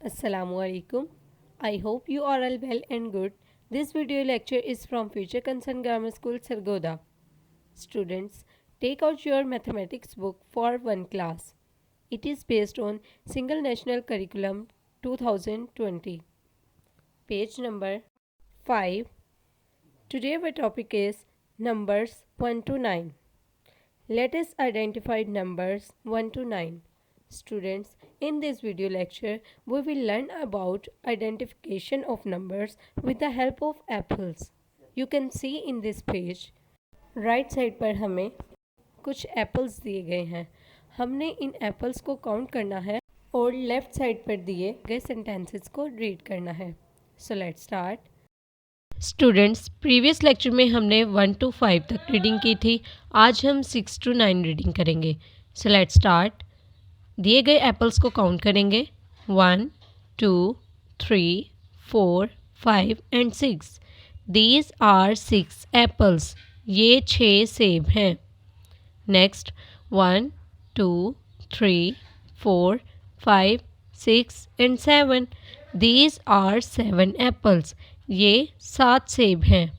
Assalamu alaikum. I hope you are all well and good. This video lecture is from Future Concern Grammar School, Sargoda. Students, take out your mathematics book for one class. It is based on Single National Curriculum 2020. Page number 5. Today our topic is numbers 1 to 9. Let us identify numbers 1 to 9. Students, in this video lecture, we will learn about identification of numbers with the help of apples. You can see in this page, right side पर हमें कुछ apples दिए गए हैं. हमने इन apples को count करना है और लेफ्ट साइड पर दिए गए सेंटेंसेस को रीड करना है. So let's start. Students, previous lecture में हमने 1 to 5 तक रीडिंग की थी. आज हम 6 to 9 रीडिंग करेंगे. So let's start. दिए गए एप्पल्स को काउंट करेंगे. 1, 2, 3, 4, 5 एंड 6. These are 6 apples. ये 6 सेब हैं. Next 1, 2, 3, 4, 5, 6 and 7. These are 7 apples. ये 7 सेब हैं.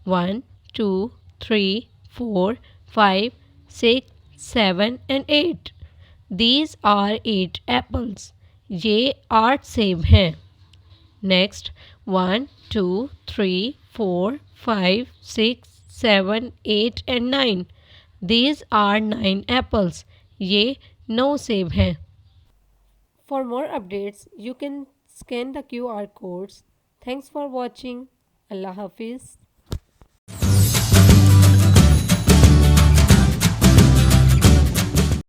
1, 2, 3, 4, 5, 6, 7 एंड 8. These are 8 apples. ये 8 सेब हैं. Next 1, 2, 3, 4, 5, 6, 7, 8 and 9. These are 9 apples. ये 9 सेब हैं. For more updates, you can scan the QR codes. Thanks for watching. Allah Hafiz.